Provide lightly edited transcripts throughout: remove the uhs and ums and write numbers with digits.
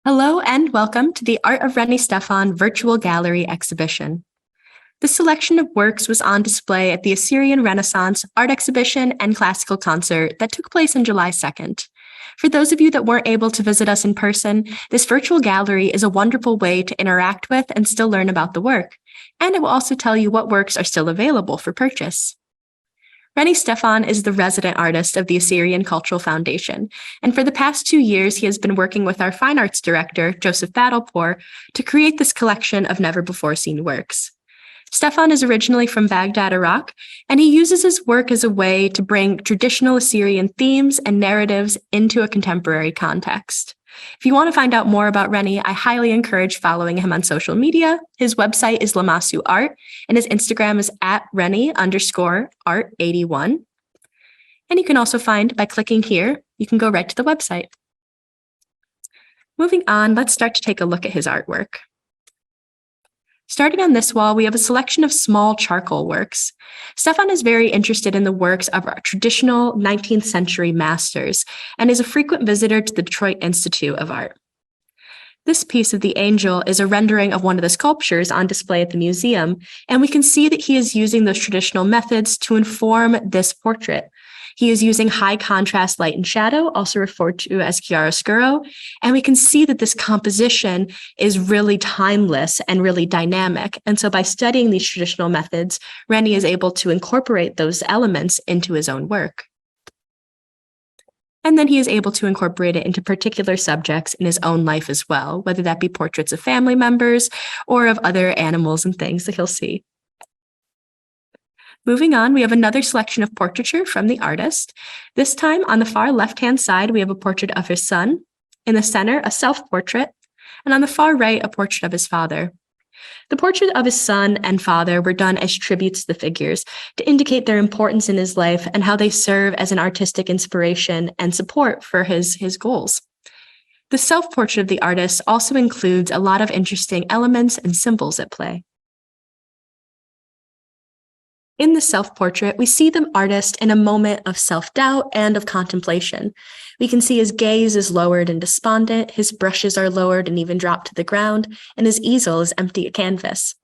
Hello and welcome to the Art of Reni Stephan virtual gallery exhibition. This selection of works was on display at the Assyrian Renaissance art exhibition and classical concert that took place on July 2nd. For those of you that weren't able to visit us in person, this virtual gallery is a wonderful way to interact with and still learn about the work, and it will also tell you what works are still available for purchase. Reni Stephan is the resident artist of the Assyrian Cultural Foundation, and for the past 2 years, he has been working with our fine arts director, Joseph Battlepour, to create this collection of never-before-seen works. Stephan is originally from Baghdad, Iraq, and he uses his work as a way to bring traditional Assyrian themes and narratives into a contemporary context. If you want to find out more about Reni, I highly encourage following him on social media. His website is Lamasu Art, and his Instagram is @Reni_art81. And you can also find, by clicking here, you can go right to the website. Moving on, let's start to take a look at his artwork. Starting on this wall, we have a selection of small charcoal works. Stephan is very interested in the works of our traditional 19th century masters and is a frequent visitor to the Detroit Institute of Art. This piece of the angel is a rendering of one of the sculptures on display at the museum, and we can see that he is using those traditional methods to inform this portrait. He is using high contrast light and shadow, also referred to as chiaroscuro, and we can see that this composition is really timeless and really dynamic. And so by studying these traditional methods, Reni is able to incorporate those elements into his own work. And then he is able to incorporate it into particular subjects in his own life as well, whether that be portraits of family members or of other animals and things that he'll see. Moving on, we have another selection of portraiture from the artist. This time, on the far left-hand side, we have a portrait of his son. In the center, a self-portrait. And on the far right, a portrait of his father. The portrait of his son and father were done as tributes to the figures to indicate their importance in his life and how they serve as an artistic inspiration and support for his goals. The self-portrait of the artist also includes a lot of interesting elements and symbols at play. In the self-portrait, we see the artist in a moment of self-doubt and of contemplation. We can see his gaze is lowered and despondent, his brushes are lowered and even dropped to the ground, and his easel is empty a canvas.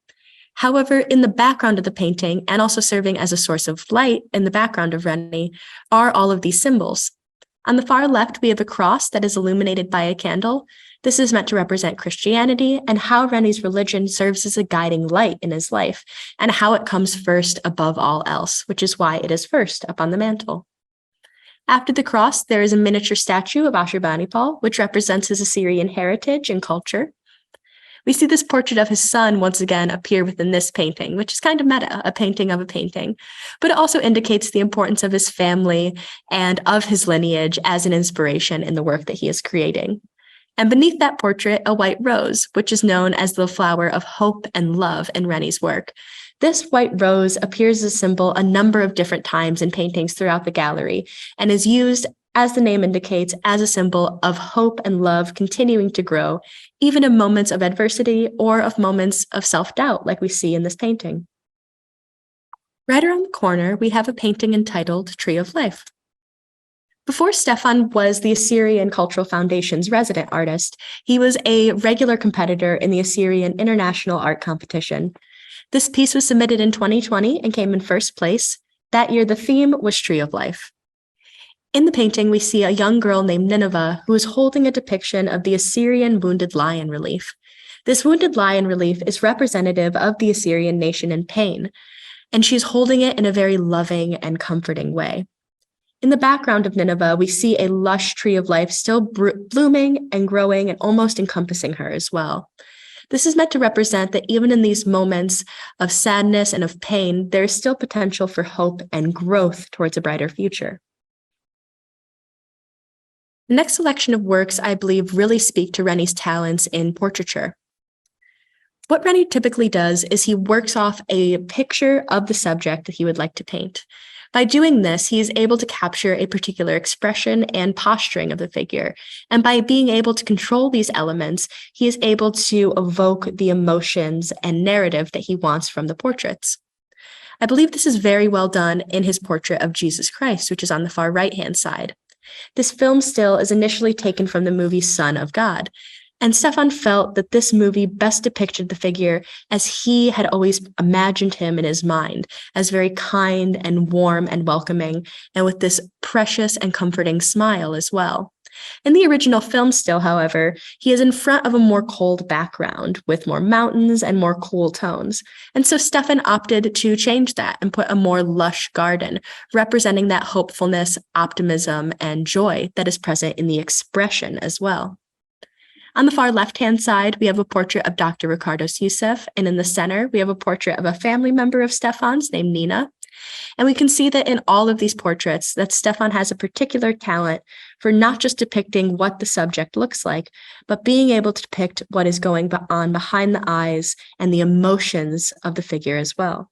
However, in the background of the painting, and also serving as a source of light in the background of Reni, are all of these symbols. On the far left, we have a cross that is illuminated by a candle. This is meant to represent Christianity and how Reni's religion serves as a guiding light in his life, and how it comes first above all else, which is why it is first up on the mantle. After the cross, there is a miniature statue of Ashurbanipal, which represents his Assyrian heritage and culture. We see this portrait of his son once again appear within this painting, which is kind of meta, a painting of a painting, but it also indicates the importance of his family and of his lineage as an inspiration in the work that he is creating. And beneath that portrait, a white rose, which is known as the flower of hope and love in Reni's work. This white rose appears as a symbol a number of different times in paintings throughout the gallery and is used, as the name indicates, as a symbol of hope and love continuing to grow, even in moments of adversity or of moments of self-doubt, like we see in this painting. Right around the corner, we have a painting entitled Tree of Life. Before Stephan was the Assyrian Cultural Foundation's resident artist, he was a regular competitor in the Assyrian International Art Competition. This piece was submitted in 2020 and came in first place. That year, the theme was Tree of Life. In the painting, we see a young girl named Nineveh who is holding a depiction of the Assyrian wounded lion relief. This wounded lion relief is representative of the Assyrian nation in pain, and she's holding it in a very loving and comforting way. In the background of Nineveh, we see a lush tree of life still blooming and growing and almost encompassing her as well. This is meant to represent that even in these moments of sadness and of pain, there is still potential for hope and growth towards a brighter future. The next selection of works, I believe, really speak to Reni's talents in portraiture. What Reni typically does is he works off a picture of the subject that he would like to paint. By doing this, he is able to capture a particular expression and posturing of the figure. And by being able to control these elements, he is able to evoke the emotions and narrative that he wants from the portraits. I believe this is very well done in his portrait of Jesus Christ, which is on the far right-hand side. This film still is initially taken from the movie Son of God. And Stephan felt that this movie best depicted the figure as he had always imagined him in his mind, as very kind and warm and welcoming, and with this precious and comforting smile as well. In the original film still, however, he is in front of a more cold background with more mountains and more cool tones. And so Stephan opted to change that and put a more lush garden, representing that hopefulness, optimism, and joy that is present in the expression as well. On the far left-hand side, we have a portrait of Dr. Ricardos Youssef, and in the center, we have a portrait of a family member of Stephan's named Nina. And we can see that in all of these portraits that Stephan has a particular talent for not just depicting what the subject looks like, but being able to depict what is going on behind the eyes and the emotions of the figure as well.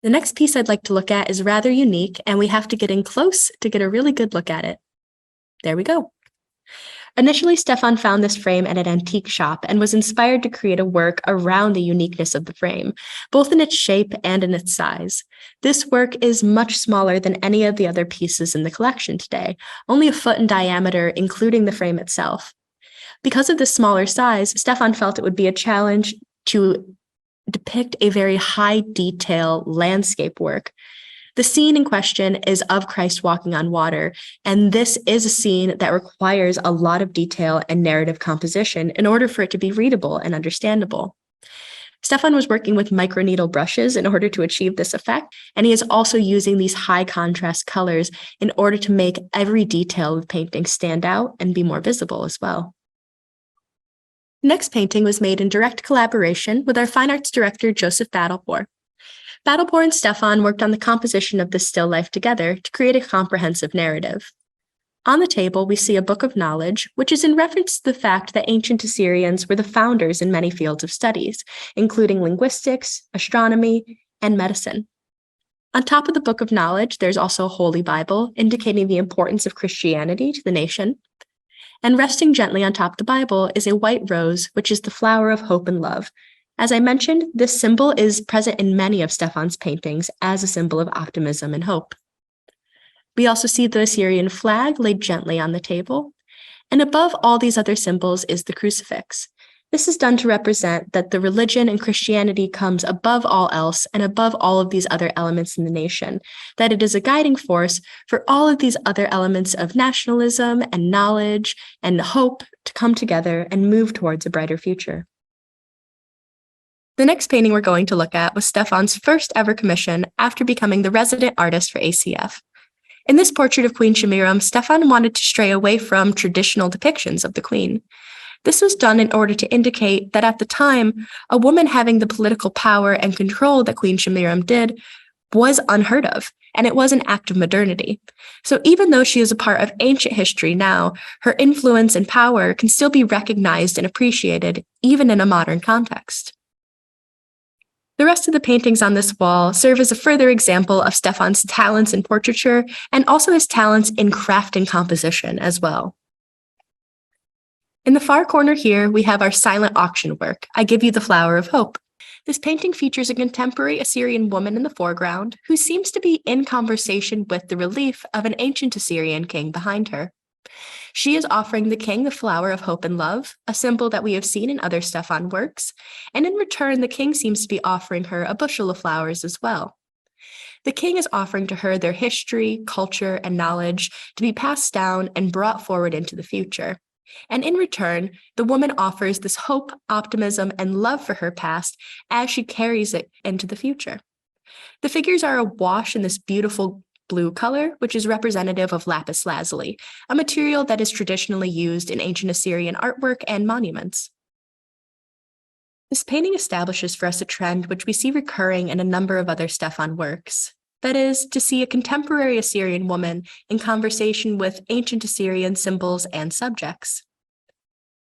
The next piece I'd like to look at is rather unique, and we have to get in close to get a really good look at it. There we go. Initially, Stephan found this frame at an antique shop and was inspired to create a work around the uniqueness of the frame, both in its shape and in its size. This work is much smaller than any of the other pieces in the collection today, only a foot in diameter, including the frame itself. Because of this smaller size, Stephan felt it would be a challenge to depict a very high detail landscape work. The scene in question is of Christ walking on water, and this is a scene that requires a lot of detail and narrative composition in order for it to be readable and understandable. Stephan was working with microneedle brushes in order to achieve this effect, and he is also using these high contrast colors in order to make every detail of the painting stand out and be more visible as well. The next painting was made in direct collaboration with our fine arts director, Joseph Battlepore. Battlepore and Stephan worked on the composition of this still life together to create a comprehensive narrative. On the table, we see a book of knowledge, which is in reference to the fact that ancient Assyrians were the founders in many fields of studies, including linguistics, astronomy, and medicine. On top of the book of knowledge, there's also a Holy Bible, indicating the importance of Christianity to the nation. And resting gently on top of the Bible is a white rose, which is the flower of hope and love. As I mentioned, this symbol is present in many of Stephan's paintings as a symbol of optimism and hope. We also see the Assyrian flag laid gently on the table, and above all these other symbols is the crucifix. This is done to represent that the religion and Christianity comes above all else and above all of these other elements in the nation, that it is a guiding force for all of these other elements of nationalism and knowledge and hope to come together and move towards a brighter future. The next painting we're going to look at was Stephan's first ever commission after becoming the resident artist for ACF. In this portrait of Queen Shamiram, Stephan wanted to stray away from traditional depictions of the queen. This was done in order to indicate that at the time, a woman having the political power and control that Queen Shamiram did was unheard of, and it was an act of modernity. So even though she is a part of ancient history now, her influence and power can still be recognized and appreciated, even in a modern context. The rest of the paintings on this wall serve as a further example of Stephan's talents in portraiture and also his talents in craft and composition as well. In the far corner here, we have our silent auction work, I Give You the Flower of Hope. This painting features a contemporary Assyrian woman in the foreground who seems to be in conversation with the relief of an ancient Assyrian king behind her. She is offering the king the flower of hope and love, a symbol that we have seen in other Stephan works, and in return, the king seems to be offering her a bushel of flowers as well. The king is offering to her their history, culture, and knowledge to be passed down and brought forward into the future. And in return, the woman offers this hope, optimism, and love for her past as she carries it into the future. The figures are awash in this beautiful blue color, which is representative of lapis lazuli, a material that is traditionally used in ancient Assyrian artwork and monuments. This painting establishes for us a trend which we see recurring in a number of other Stephan works. That is, to see a contemporary Assyrian woman in conversation with ancient Assyrian symbols and subjects.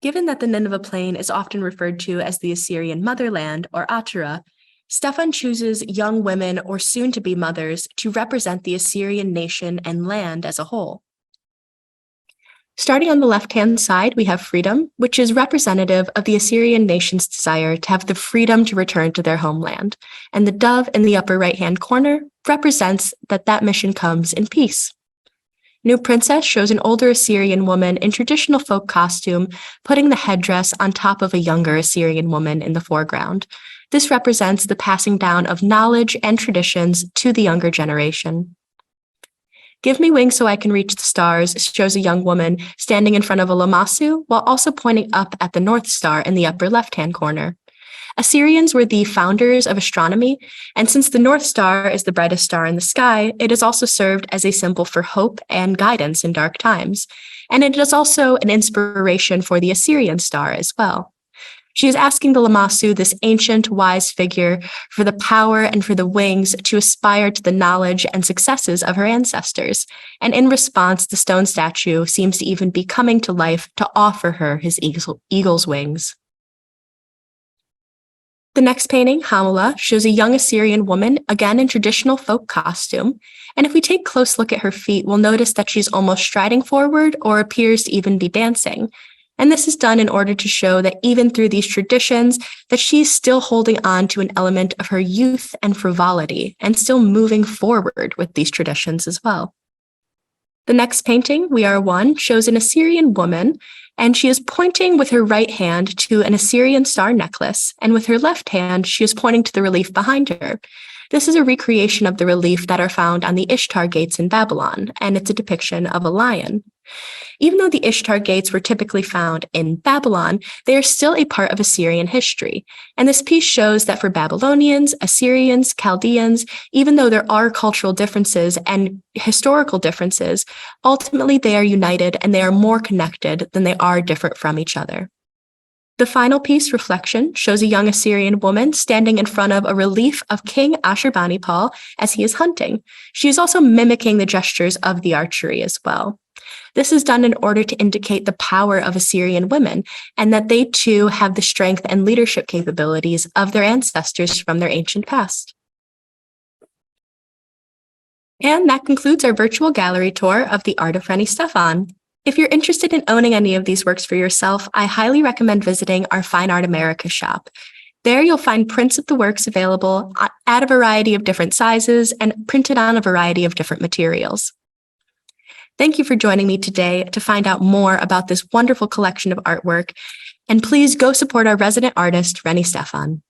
Given that the Nineveh Plain is often referred to as the Assyrian motherland, or Atara, Stephan chooses young women or soon-to-be mothers to represent the Assyrian nation and land as a whole. Starting on the left-hand side, we have freedom, which is representative of the Assyrian nation's desire to have the freedom to return to their homeland. And the dove in the upper right-hand corner represents that mission comes in peace. New Princess shows an older Assyrian woman in traditional folk costume, putting the headdress on top of a younger Assyrian woman in the foreground. This represents the passing down of knowledge and traditions to the younger generation. Give Me Wings So I Can Reach the Stars shows a young woman standing in front of a lamassu while also pointing up at the North Star in the upper left-hand corner. Assyrians were the founders of astronomy, and since the North Star is the brightest star in the sky, it is also served as a symbol for hope and guidance in dark times. And it is also an inspiration for the Assyrian star as well. She is asking the lamassu, this ancient, wise figure, for the power and for the wings to aspire to the knowledge and successes of her ancestors. And in response, the stone statue seems to even be coming to life to offer her his eagle's wings. The next painting, Hamala, shows a young Assyrian woman, again in traditional folk costume. And if we take a close look at her feet, we'll notice that she's almost striding forward or appears to even be dancing. And this is done in order to show that even through these traditions, that she's still holding on to an element of her youth and frivolity and still moving forward with these traditions as well. The next painting, We Are One, shows an Assyrian woman, and she is pointing with her right hand to an Assyrian star necklace, and with her left hand, she is pointing to the relief behind her. This is a recreation of the relief that are found on the Ishtar gates in Babylon, and it's a depiction of a lion. Even though the Ishtar gates were typically found in Babylon, they are still a part of Assyrian history. And this piece shows that for Babylonians, Assyrians, Chaldeans, even though there are cultural differences and historical differences, ultimately they are united and they are more connected than they are different from each other. The final piece, Reflection, shows a young Assyrian woman standing in front of a relief of King Ashurbanipal as he is hunting. She is also mimicking the gestures of the archery as well. This is done in order to indicate the power of Assyrian women and that they too have the strength and leadership capabilities of their ancestors from their ancient past. And that concludes our virtual gallery tour of the art of Reni Stephan. If you're interested in owning any of these works for yourself, I highly recommend visiting our Fine Art America shop. There you'll find prints of the works available at a variety of different sizes and printed on a variety of different materials. Thank you for joining me today to find out more about this wonderful collection of artwork, and please go support our resident artist, Reni Stephan.